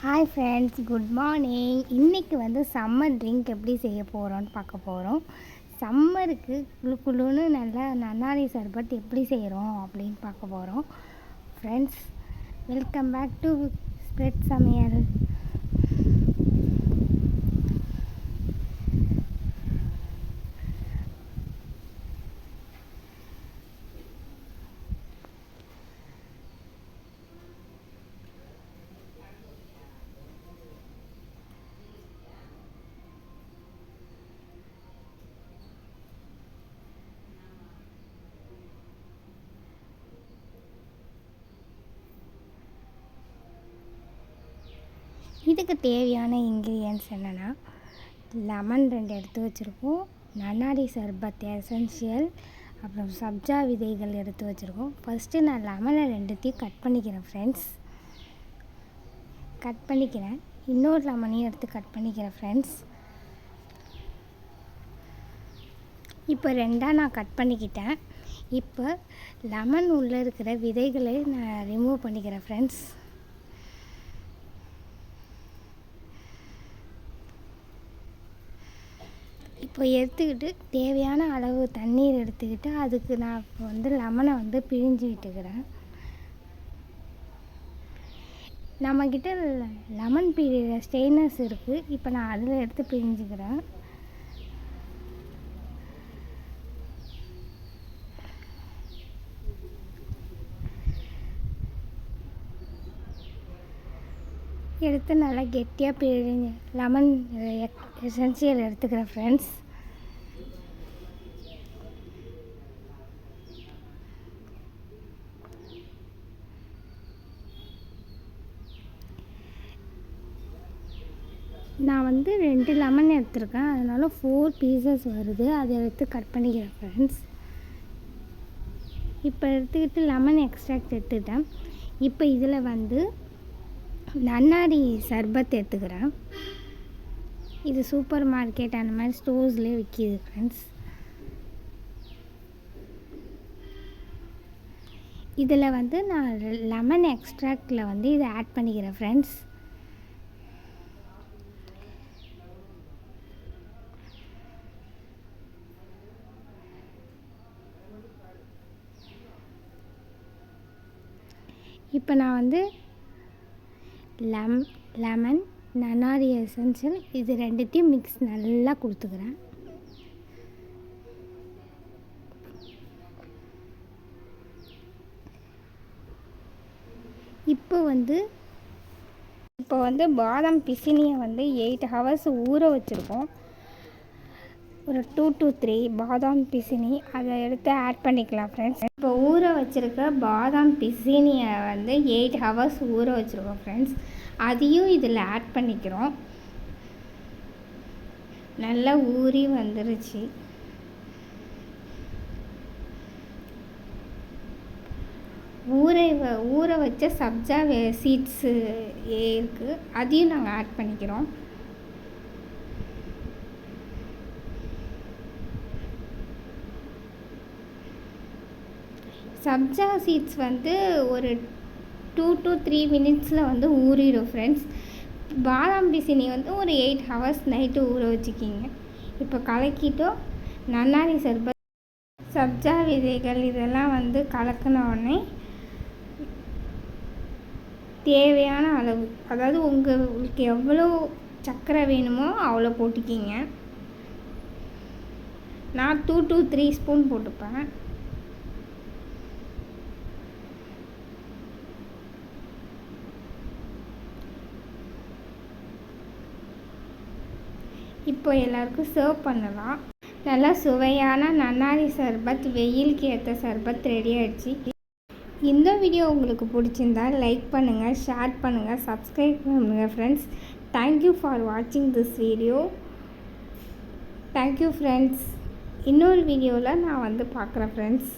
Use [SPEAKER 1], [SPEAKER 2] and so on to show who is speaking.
[SPEAKER 1] Hi friends, good morning. இன்றைக்கி வந்து summer drink எப்படி செய்ய போகிறோன்னு பார்க்க போகிறோம். சம்மருக்கு குளு குளுன்னு நல்லா நன்னாரி சர்பத் எப்படி செய்கிறோம் அப்படின்னு பார்க்க போகிறோம். Friends, welcome back to spread சமையல். இதுக்கு தேவையான இன்க்ரீடியன்ட்ஸ் என்னென்னா, லெமன் 2 எடுத்து வச்சுருக்கோம், நன்னாரி சர்பத் எசென்ஷியல், அப்புறம் சப்ஜா விதைகள் எடுத்து வச்சுருக்கோம். ஃபஸ்ட்டு நான் லெமனை 2த்தையும் கட் பண்ணிக்கிறேன் ஃப்ரெண்ட்ஸ். இன்னொரு லெமனையும் எடுத்து கட் பண்ணிக்கிறேன் ஃப்ரெண்ட்ஸ். இப்போ 2ஆக நான் கட் பண்ணிக்கிட்டேன். இப்போ லெமன் உள்ளே இருக்கிற விதைகளை நான் ரிமூவ் பண்ணிக்கிறேன் ஃப்ரெண்ட்ஸ். இப்போ எடுத்துக்கிட்டு தேவையான அளவு தண்ணீர் எடுத்துக்கிட்டு அதுக்கு நான் இப்போ வந்து லெமனை வந்து பிழிஞ்சு விட்டுக்கிறேன். நம்மக்கிட்ட லெமன் பிழிகிற ஸ்ட்ரெயினர்ஸ் இருக்குது. இப்போ நான் அதில் எடுத்து பிழிஞ்சிக்கிறேன். எடுத்து நல்லா கெட்டியாக பிழிஞ்சு லெமன் எசென்ஷியல் எடுத்துக்கிறேன் ஃப்ரெண்ட்ஸ். நான் வந்து 2 லெமன் எடுத்துருக்கேன், அதனால் 4 பீசஸ் வருது. அதை எடுத்து கட் பண்ணிக்கிறேன் ஃப்ரெண்ட்ஸ். இப்போ எடுத்துக்கிட்டு லெமன் எக்ஸ்ட்ராக்ட் எடுத்துக்கிட்டேன். இப்போ இதில் வந்து நன்னாரி சர்பத் எடுத்துக்கிறேன். இது சூப்பர் மார்க்கெட் அந்த மாதிரி ஸ்டோர்ஸ்லேயே விற்கிது ஃப்ரெண்ட்ஸ். இதில் வந்து நான் லெமன் எக்ஸ்ட்ராக்டில் வந்து இதை ஆட் பண்ணிக்கிறேன் ஃப்ரெண்ட்ஸ். இப்போ நான் வந்து லெமன் நன்னாரி எசென்ஷியல் இது 2த்தையும் மிக்ஸ் நல்லா கொடுத்துக்கிறேன். இப்போ வந்து பாதாம் பிசினியை வந்து 8 hours ஊற வச்சுருக்கோம். ஒரு 2 to 3 பாதாம் பிசினி அதை எடுத்து ஆட் பண்ணிக்கலாம் ஃப்ரெண்ட்ஸ். இப்போ ஊற வச்சுருக்க பாதாம் பிசினியை வந்து 8 hours ஊற வச்சுருக்கோம் ஃப்ரெண்ட்ஸ். அதையும் இதில் ஆட் பண்ணிக்கிறோம். நல்லா ஊறி வந்துருச்சு. ஊற வச்ச சப்ஜா சீட்ஸு இருக்குது, அதையும் நாங்கள் ஆட் பண்ணிக்கிறோம். சப்ஜா சீட்ஸ் வந்து ஒரு 2 to 3 minutes வந்து ஊறிடும் ஃப்ரெண்ட்ஸ். பாதாம் பிசினி வந்து ஒரு 8 hours நைட்டு ஊற வச்சுக்கிங்க. இப்போ கலக்கிட்டோம். நன்னாரி சர்பத், சப்ஜா விதைகள் இதெல்லாம் வந்து கலக்கின உடனே தேவையான அளவு, அதாவது உங்களுக்கு எவ்வளோ சர்க்கரை வேணுமோ அவ்வளோ போட்டுக்கிங்க. நான் 2 to 3 ஸ்பூன் போட்டுப்பேன். இப்போ எல்லாருக்கும் சர்வ் பண்ணலாம். நல்லா சுவையான நன்னாரி சர்பத், வெயிலுக்கு ஏற்ற சர்பத் ரெடி ஆகிடுச்சு. இந்த வீடியோ உங்களுக்கு பிடிச்சிருந்தா லைக் பண்ணுங்கள், ஷேர் பண்ணுங்கள், சப்ஸ்கிரைப் பண்ணுங்கள் ஃப்ரெண்ட்ஸ். தேங்க்யூ ஃபார் வாட்சிங் திஸ் வீடியோ. Thank you friends. இன்னொரு வீடியோவில் நான் வந்து பார்க்குறேன் ஃப்ரெண்ட்ஸ்.